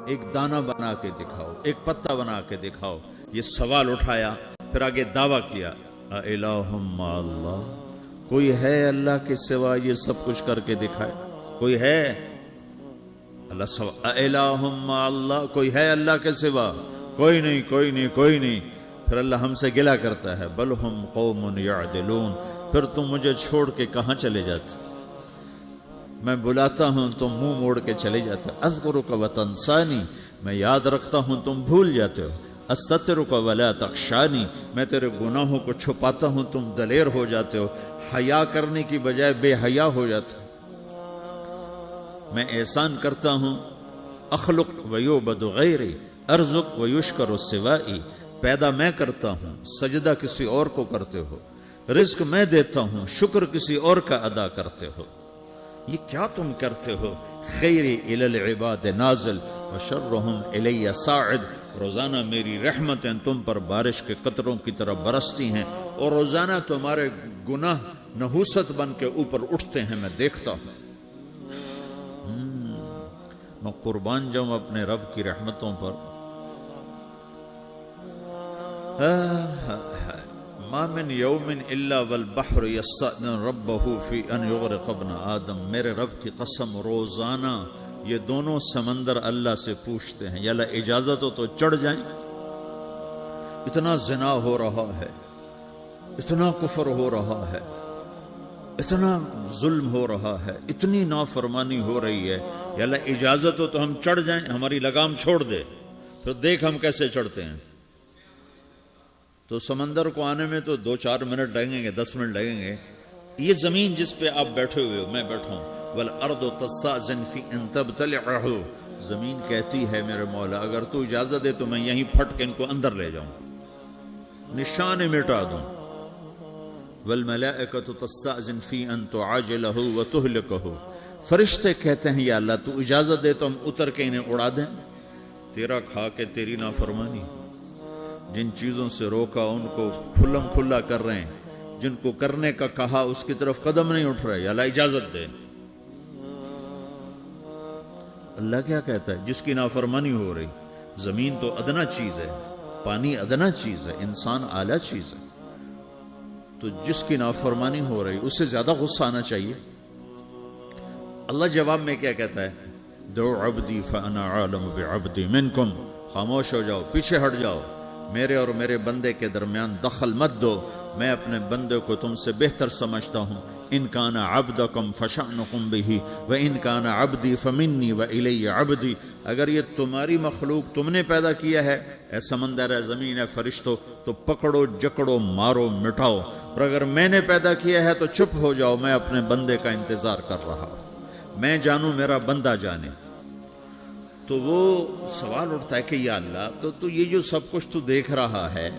ایک دانہ بنا کے دکھاؤ، ایک پتا بنا کے دکھاؤ. یہ سوال اٹھایا، پھر آگے دعویٰ کیا اَإِلَٰهٌ مَّعَ اللَّهِ، کوئی ہے اللہ کے سوا یہ سب کچھ کر کے دکھائے؟ کوئی ہے؟ اللہ سوا اَإِلَٰهٌ مَّعَ اللَّهِ، کوئی ہے اللہ کے سوا؟ کوئی نہیں، کوئی نہیں، کوئی نہیں. پھر اللہ ہم سے گلہ کرتا ہے بل ہم قوم یعدلون، پھر تم مجھے چھوڑ کے کہاں چلے جاتے؟ میں بلاتا ہوں تم منہ موڑ کے چلے جاتے ہو. اذکرک وتنسانی، میں یاد رکھتا ہوں تم بھول جاتے ہو. استترک ولا تخشانی، میں تیرے گناہوں کو چھپاتا ہوں تم دلیر ہو جاتے ہو. حیا کرنے کی بجائے بے حیا ہو جاتے ہو. میں احسان کرتا ہوں اخلق ویعبد غیری ارزق ویشکر سوائی، پیدا میں کرتا ہوں سجدہ کسی اور کو کرتے ہو، رزق میں دیتا ہوں شکر کسی اور کا ادا کرتے ہو. یہ کیا تم کرتے ہو؟ خیری الی العباد نازل وشرہم الی صاعد، روزانہ میری رحمتیں تم پر بارش کے قطروں کی طرح برستی ہیں اور روزانہ تمہارے گناہ نحوست بن کے اوپر اٹھتے ہیں، میں دیکھتا ہوں. میں قربان جاؤں اپنے رب کی رحمتوں پر. ما من یوم الا والبحر یستأذن ربہ فی ان یغرق ابن آدم، میرے رب کی قسم روزانہ یہ دونوں سمندر اللہ سے پوچھتے ہیں یا اللہ اجازت ہو تو چڑھ جائیں. اتنا زنا ہو رہا ہے، اتنا کفر ہو رہا ہے، اتنا ظلم ہو رہا ہے، اتنی نافرمانی ہو رہی ہے، یا اللہ اجازت ہو تو ہم چڑھ جائیں، ہماری لگام چھوڑ دے، پھر دیکھ ہم کیسے چڑھتے ہیں. تو سمندر کو آنے میں تو 2-4 منٹ لگیں گے، 10 منٹ لگیں گے. یہ زمین جس پہ آپ بیٹھے ہوئے ہو، میں بیٹھا ہوں، والارض تستأذن فی ان تبتلعہ، زمین کہتی ہے میرے مولا اگر تو اجازت دے تو میں یہیں پھٹ کے ان کو اندر لے جاؤں، نشان مٹا دوں. والملائکۃ تستأذن فی ان تعاجلہ وتہلکہ، فرشتے کہتے ہیں یا اللہ تو اجازت دے تو ہم اتر کے انہیں اڑا دیں. تیرا کھا کے تیری نافرمانی، جن چیزوں سے روکا ان کو کھلم کھلا کر رہے ہیں، جن کو کرنے کا کہا اس کی طرف قدم نہیں اٹھ رہے، یا اللہ اجازت دے. اللہ کیا کہتا ہے؟ جس کی نافرمانی ہو رہی، زمین تو ادنا چیز ہے، پانی ادنا چیز ہے، انسان اعلیٰ چیز ہے، تو جس کی نافرمانی ہو رہی اس سے زیادہ غصہ آنا چاہیے. اللہ جواب میں کیا کہتا ہے؟ دعو عبدی فانا عالم بعبدی منکم، خاموش ہو جاؤ، پیچھے ہٹ جاؤ، میرے اور میرے بندے کے درمیان دخل مت دو، میں اپنے بندے کو تم سے بہتر سمجھتا ہوں. ان کان عبدکم فشأنکم بہ وان کان عبدی فمنی والی عبدی، اگر یہ تمہاری مخلوق تم نے پیدا کیا ہے، اے سمندر ہے، زمین ہے، فرشتوں، تو پکڑو جکڑو مارو مٹاؤ، اور اگر میں نے پیدا کیا ہے تو چپ ہو جاؤ، میں اپنے بندے کا انتظار کر رہا ہوں، میں جانوں میرا بندہ جانے. تو وہ سوال اٹھتا ہے کہ یا اللہ تو یہ جو سب کچھ تو دیکھ رہا ہے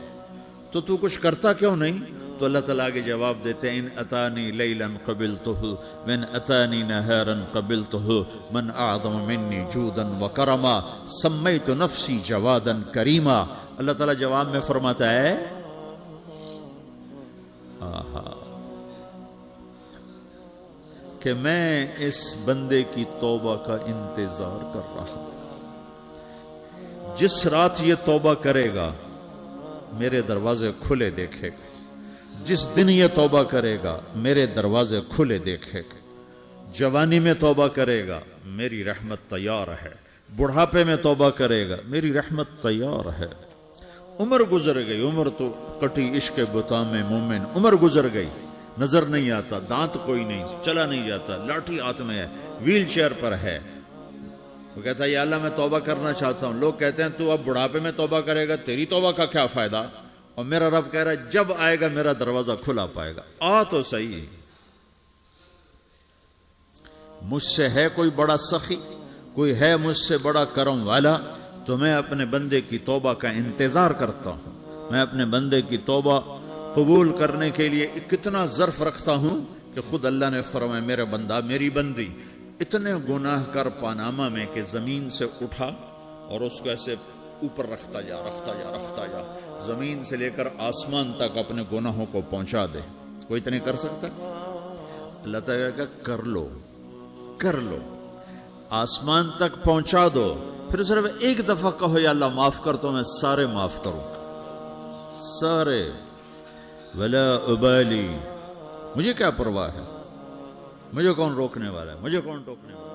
تو کچھ کرتا کیوں نہیں؟ تو اللہ تعالیٰ کے جواب دیتے ہیں ان اتانی لیلا قبلتہ من اتانی نہارا قبلتہ من اعظم منی جودا وکرما سمیت نفسی جوادا کریما. اللہ تعالیٰ جواب میں فرماتا ہے کہ میں اس بندے کی توبہ کا انتظار کر رہا ہوں. جس رات یہ توبہ کرے گا میرے دروازے کھلے دیکھے گا، جس دن یہ توبہ کرے گا میرے دروازے کھلے دیکھے گا. جوانی میں توبہ کرے گا میری رحمت تیار ہے، بڑھاپے میں توبہ کرے گا میری رحمت تیار ہے. عمر گزر گئی، عمر تو کٹی عشق بتا میں مومن، عمر گزر گئی، نظر نہیں آتا، دانت کوئی نہیں، چلا نہیں جاتا، لاٹھی ہاتھ میں ہے، ویل چیئر پر ہے. وہ کہتا ہے یا اللہ میں توبہ کرنا چاہتا ہوں. لوگ کہتے ہیں تو اب بڑھاپے میں توبہ کرے گا، تیری توبہ کا کیا فائدہ؟ اور میرا رب کہہ رہا ہے جب آئے گا میرا دروازہ کھلا پائے گا. آ تو صحیح، مجھ سے ہے کوئی بڑا سخی، کوئی ہے مجھ سے بڑا کرم والا، تو میں اپنے بندے کی توبہ کا انتظار کرتا ہوں. میں اپنے بندے کی توبہ قبول کرنے کے لیے کتنا ظرف رکھتا ہوں کہ خود اللہ نے فرمایا میرے بندہ میری بندی اتنے گناہ کر پاناما میں کہ زمین سے اٹھا اور اس کو ایسے اوپر رکھتا جا زمین سے لے کر آسمان تک اپنے گناہوں کو پہنچا دے. کوئی تو نہیں کر سکتا. اللہ تعالیٰ کا کر لو، آسمان تک پہنچا دو، پھر صرف ایک دفعہ کہو یا اللہ معاف کر تو میں سارے معاف کروں گا، سارے، ولا ابالی، مجھے کیا پرواہ ہے، مجھے کون روکنے والا ہے، مجھے کون ٹوکنے والا ہے۔